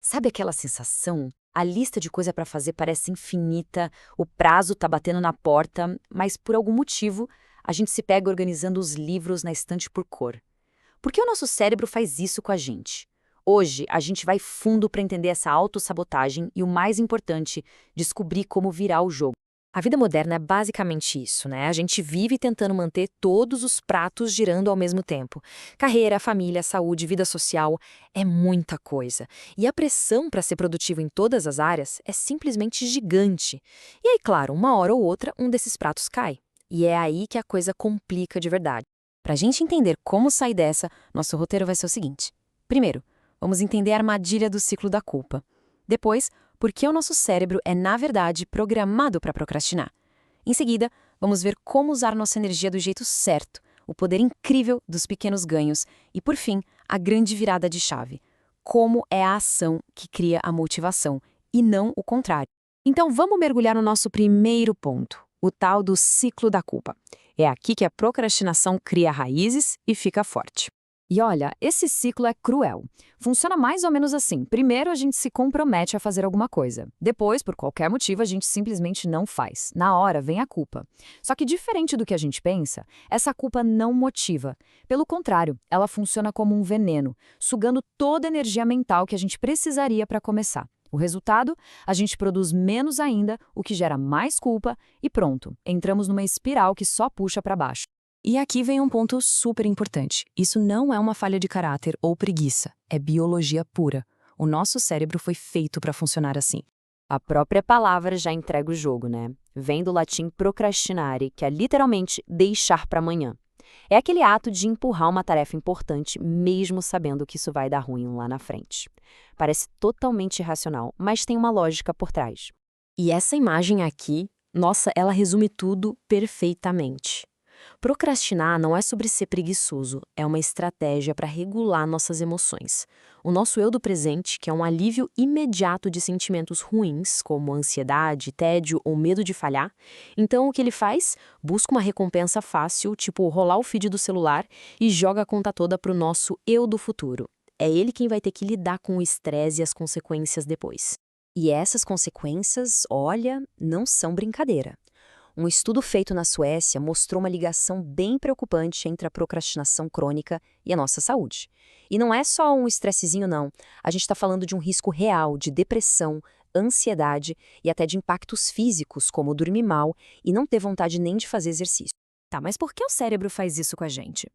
Sabe aquela sensação? A lista de coisa para fazer parece infinita, o prazo tá batendo na porta, mas por algum motivo a gente se pega organizando os livros na estante por cor. Por que o nosso cérebro faz isso com a gente? Hoje a gente vai fundo para entender essa autossabotagem e, o mais importante, descobrir como virar o jogo. A vida moderna é basicamente isso, né? A gente vive tentando manter todos os pratos girando ao mesmo tempo. Carreira, família, saúde, vida social, é muita coisa. E a pressão para ser produtivo em todas as áreas é simplesmente gigante. E aí, claro, uma hora ou outra, um desses pratos cai. E é aí que a coisa complica de verdade. Para a gente entender como sair dessa, nosso roteiro vai ser o seguinte. Primeiro, vamos entender a armadilha do ciclo da culpa. Depois, por que o nosso cérebro é, na verdade, programado para procrastinar. Em seguida, vamos ver como usar nossa energia do jeito certo, o poder incrível dos pequenos ganhos e, por fim, a grande virada de chave. Como é a ação que cria a motivação, e não o contrário. Então, vamos mergulhar no nosso primeiro ponto, o tal do ciclo da culpa. É aqui que a procrastinação cria raízes e fica forte. E olha, esse ciclo é cruel. Funciona mais ou menos assim. Primeiro, a gente se compromete a fazer alguma coisa. Depois, por qualquer motivo, a gente simplesmente não faz. Na hora, vem a culpa. Só que, diferente do que a gente pensa, essa culpa não motiva. Pelo contrário, ela funciona como um veneno, sugando toda a energia mental que a gente precisaria para começar. O resultado? A gente produz menos ainda, o que gera mais culpa, e pronto, entramos numa espiral que só puxa para baixo. E aqui vem um ponto super importante. Isso não é uma falha de caráter ou preguiça, é biologia pura. O nosso cérebro foi feito para funcionar assim. A própria palavra já entrega o jogo, né? Vem do latim procrastinare, que é literalmente deixar para amanhã. É aquele ato de empurrar uma tarefa importante, mesmo sabendo que isso vai dar ruim lá na frente. Parece totalmente irracional, mas tem uma lógica por trás. E essa imagem aqui, nossa, ela resume tudo perfeitamente. Procrastinar não é sobre ser preguiçoso, é uma estratégia para regular nossas emoções. O nosso eu do presente, que é um alívio imediato de sentimentos ruins, como ansiedade, tédio ou medo de falhar. Então, o que ele faz? Busca uma recompensa fácil, tipo rolar o feed do celular, e joga a conta toda para o nosso eu do futuro. É ele quem vai ter que lidar com o estresse e as consequências depois. E essas consequências, olha, não são brincadeira. Um estudo feito na Suécia mostrou uma ligação bem preocupante entre a procrastinação crônica e a nossa saúde. E não é só um estressezinho, não. A gente está falando de um risco real de depressão, ansiedade e até de impactos físicos, como dormir mal e não ter vontade nem de fazer exercício. Tá, mas por que o cérebro faz isso com a gente?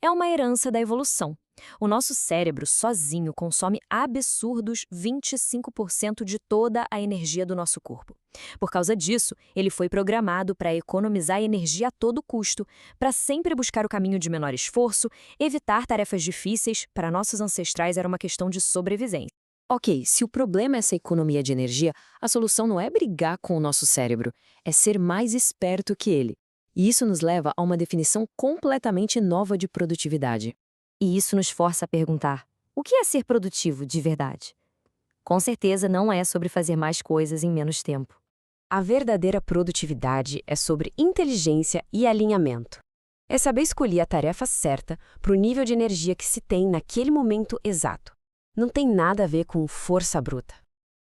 É uma herança da evolução. O nosso cérebro sozinho consome absurdos 25% de toda a energia do nosso corpo. Por causa disso, ele foi programado para economizar energia a todo custo, para sempre buscar o caminho de menor esforço, evitar tarefas difíceis. Para nossos ancestrais era uma questão de sobrevivência. Ok, se o problema é essa economia de energia, a solução não é brigar com o nosso cérebro, é ser mais esperto que ele. E isso nos leva a uma definição completamente nova de produtividade. E isso nos força a perguntar: o que é ser produtivo de verdade? Com certeza não é sobre fazer mais coisas em menos tempo. A verdadeira produtividade é sobre inteligência e alinhamento. É saber escolher a tarefa certa para o nível de energia que se tem naquele momento exato. Não tem nada a ver com força bruta.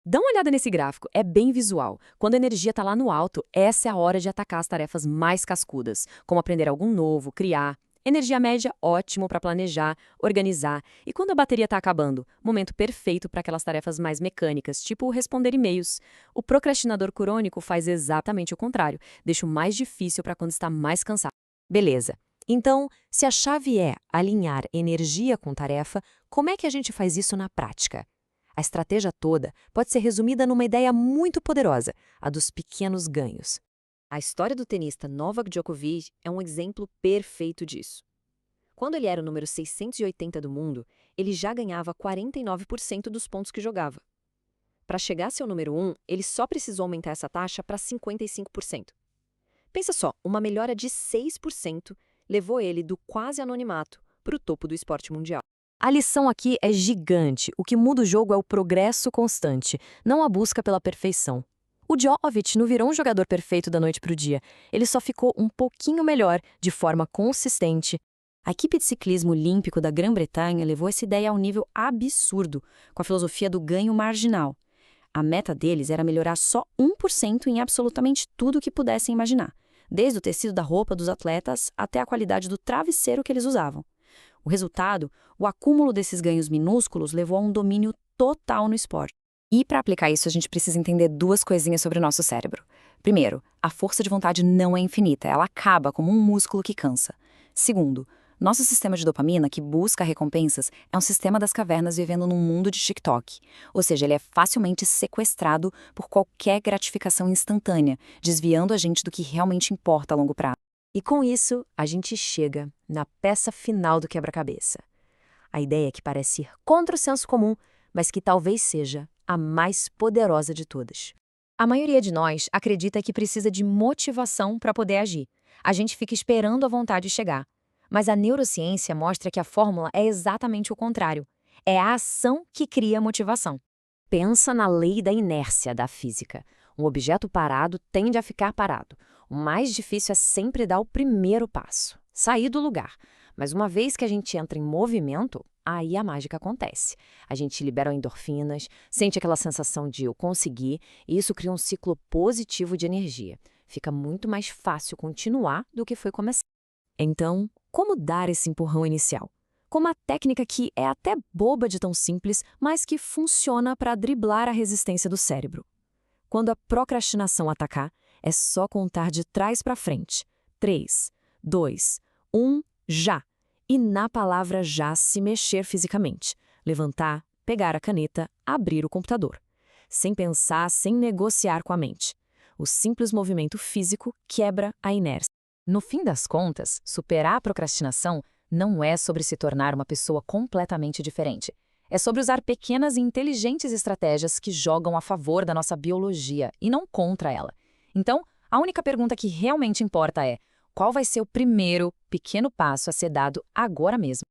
Dá uma olhada nesse gráfico, é bem visual. Quando a energia está lá no alto, essa é a hora de atacar as tarefas mais cascudas, como aprender algo novo, criar. Energia média, ótimo para planejar, organizar. E quando a bateria está acabando, momento perfeito para aquelas tarefas mais mecânicas, tipo responder e-mails. O procrastinador crônico faz exatamente o contrário, deixa o mais difícil para quando está mais cansado. Beleza. Então, se a chave é alinhar energia com tarefa, como é que a gente faz isso na prática? A estratégia toda pode ser resumida numa ideia muito poderosa, a dos pequenos ganhos. A história do tenista Novak Djokovic é um exemplo perfeito disso. Quando ele era o número 680 do mundo, ele já ganhava 49% dos pontos que jogava. Para chegar a ser o número 1, ele só precisou aumentar essa taxa para 55%. Pensa só, uma melhora de 6% levou ele do quase anonimato para o topo do esporte mundial. A lição aqui é gigante. O que muda o jogo é o progresso constante, não a busca pela perfeição. O Djokovic não virou um jogador perfeito da noite para o dia. Ele só ficou um pouquinho melhor, de forma consistente. A equipe de ciclismo olímpico da Grã-Bretanha levou essa ideia a um nível absurdo, com a filosofia do ganho marginal. A meta deles era melhorar só 1% em absolutamente tudo que pudessem imaginar, desde o tecido da roupa dos atletas até a qualidade do travesseiro que eles usavam. O resultado, o acúmulo desses ganhos minúsculos levou a um domínio total no esporte. E para aplicar isso, a gente precisa entender duas coisinhas sobre o nosso cérebro. Primeiro, a força de vontade não é infinita, ela acaba como um músculo que cansa. Segundo, nosso sistema de dopamina, que busca recompensas, é um sistema das cavernas vivendo num mundo de TikTok. Ou seja, ele é facilmente sequestrado por qualquer gratificação instantânea, desviando a gente do que realmente importa a longo prazo. E com isso, a gente chega na peça final do quebra-cabeça. A ideia que parece ir contra o senso comum, mas que talvez seja a mais poderosa de todas. A maioria de nós acredita que precisa de motivação para poder agir. A gente fica esperando a vontade chegar. Mas a neurociência mostra que a fórmula é exatamente o contrário. É a ação que cria a motivação. Pensa na lei da inércia da física. Um objeto parado tende a ficar parado. O mais difícil é sempre dar o primeiro passo, sair do lugar. Mas uma vez que a gente entra em movimento, aí a mágica acontece. A gente libera endorfinas, sente aquela sensação de eu consegui, e isso cria um ciclo positivo de energia. Fica muito mais fácil continuar do que foi começar. Então, como dar esse empurrão inicial? Com uma técnica que é até boba de tão simples, mas que funciona para driblar a resistência do cérebro. Quando a procrastinação atacar, é só contar de trás para frente. 3, 2, 1, já! E na palavra já se mexer fisicamente. Levantar, pegar a caneta, abrir o computador. Sem pensar, sem negociar com a mente. O simples movimento físico quebra a inércia. No fim das contas, superar a procrastinação não é sobre se tornar uma pessoa completamente diferente. É sobre usar pequenas e inteligentes estratégias que jogam a favor da nossa biologia e não contra ela. Então, a única pergunta que realmente importa é: qual vai ser o primeiro pequeno passo a ser dado agora mesmo?